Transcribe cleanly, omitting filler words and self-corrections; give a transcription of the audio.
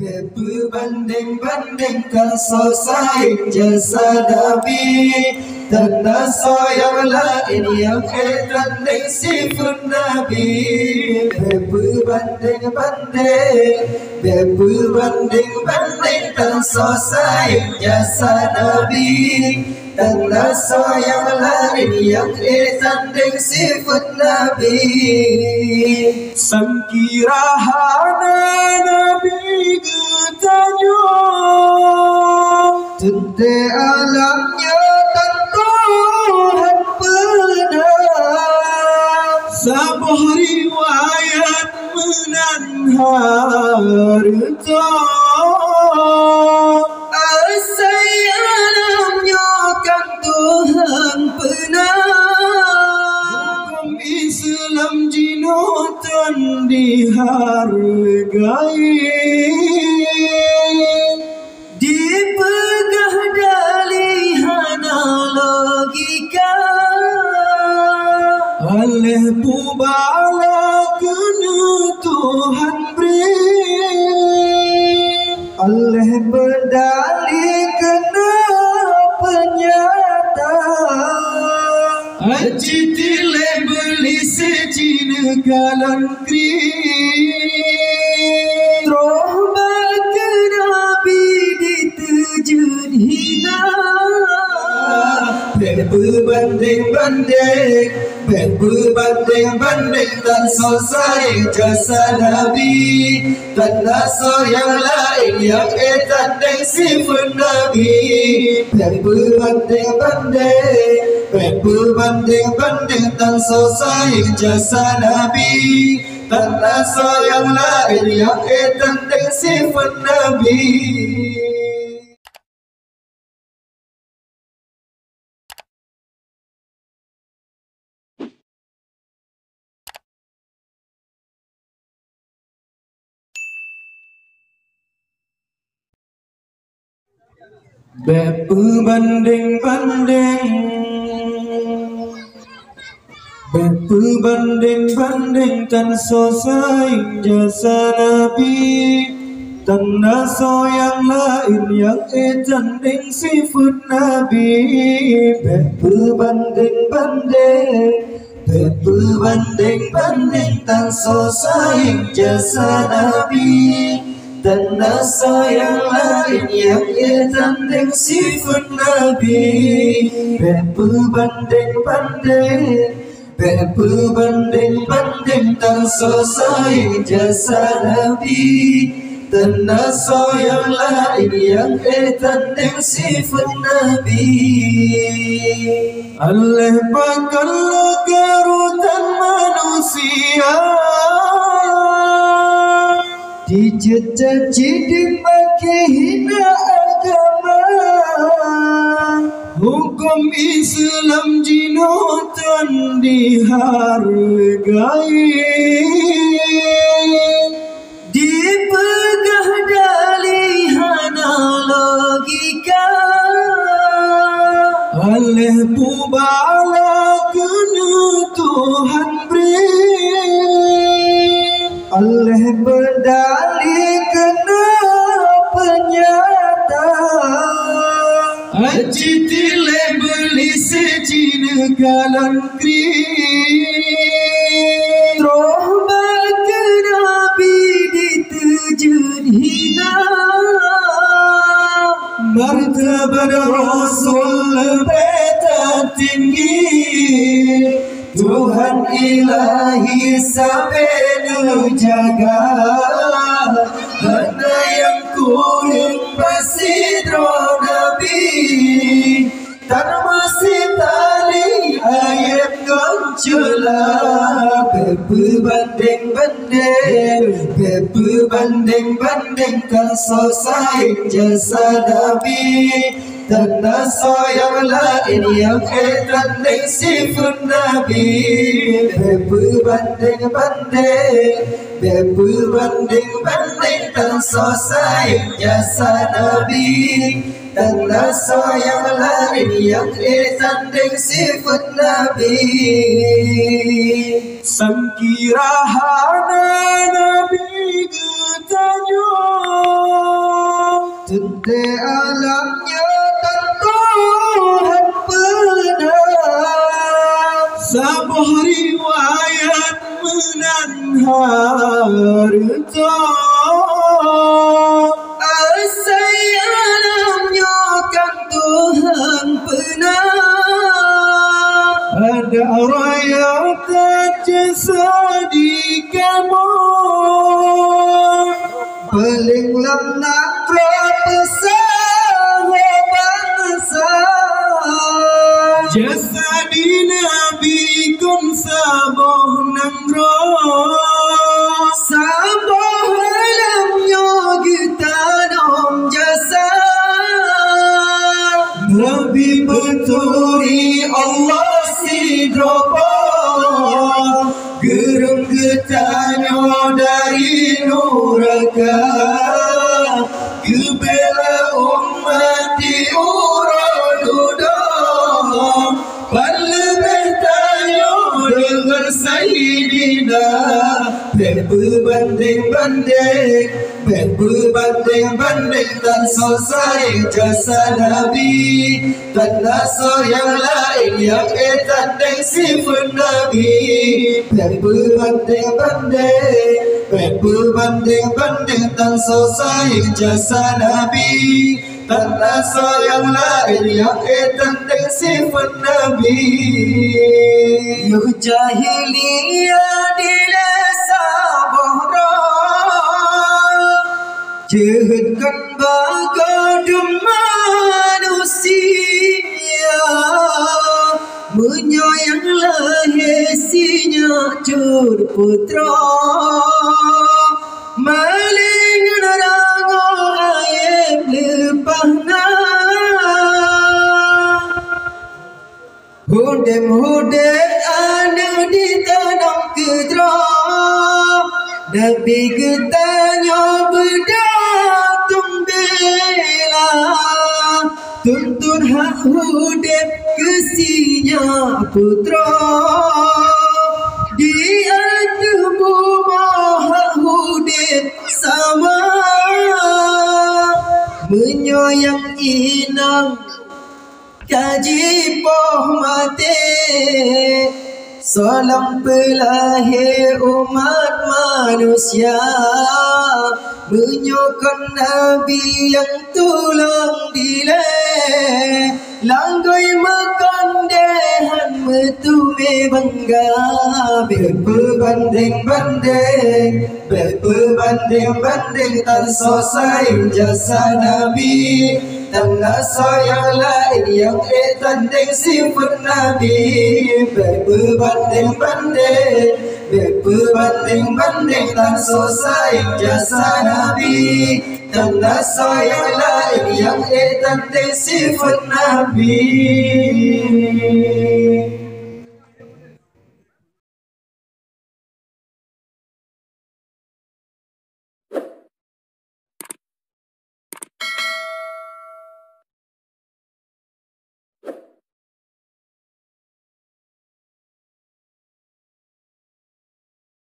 Berbanding-bandingkan selesai jasa Nabi dan nasa yang lain yang tanding sifat Nabi. Berbanding-bandingkan selesai jasa Nabi dan nasa yang lain yang tanding sifat Nabi. Sangkirahana Nabi getanyo tente alamnya dan Tuhan pernah sebuah riwayat menanharta alamnya kan Tuhan pernah hukum Islam jinutan dihargai dipegah dalihan logika oleh pubala kena Tuhan beri oleh berdali kena penyata acitile beli sejina galan kri Trobat Nabi ditujun hina Berbanding dan selesai jasa Nabi dan nasa yang lain yang tanding sifat Nabi. Berbanding dan selesai jasa Nabi dan nasa yang lain yang tanding sifat Nabi. Berbanding-bandingkan selesai jasa Nabi dan nasa yang lain yang tanding sifat Nabi. Berbanding-bandingkan selesai jasa Nabi dan nasa yang lain yang tanding sifat Nabi. Berbanding-bandingkan selesai jasa Nabi dan nasa yang lain yang tanding sifat Nabi. Allah bakal kerutan manusia dicaci dimaki hina agama hukum Islam jinutan dihargai dipegah dalihan logika oleh pubala kena Tuhan beri oleh berdali kena penyata acitile beli sejina galan kri Trobat Nabi ditujun hina martabat Rasul beta tinggi Tuhan ilahi sampai jaga hana yang kurang pasidro Nabi tan masih tali ayat goncula berbanding-bandingkan selesai jasa Nabi dan nasa yang lain yang tanding sifat Nabi. Berbanding-bandingkan selesai jasa Nabi dan nasa yang lain yang tanding sifat Nabi. Sangkirahana Nabi harta. Saya nyokan Tuhan pernah ada raya terjasa di kamu paling lemnak bersama bangsa jasa di Nabi kun saboh nangro saboh alamnya kita dom jasa Nabi beturi Allah sidropa gerung getanya dari nuraka kebela umat di uraduda balebeh tanya dengan Sayyidina berbanding-banding dan selesai jasa Nabi tanah yang lain yang tanding sifat Nabi berbanding dan selesai jasa Nabi tanah yang lain yang tanding sifat Nabi yuh jahiliyah di desa Bohra jahatkan bagadum manusia menyayanglah hesinya cur putra maling nerango ayam lepahna hudem anu ditanam kedra Nabi getanya berdatung bela tuntun hak hudep kesinya putra di tubuh hak hudep sama menyayang inang kaji poh mati salam pelahir umat manusia menyokong Nabi yang tulang dileh langgoi makan dehan metume bangga berbanding tan selesai jasa Nabi tanah sayang lain yang tanding sifat Nabi berbanding tan selesai jasa Nabi tanah sayang lain yang tanding sifat Nabi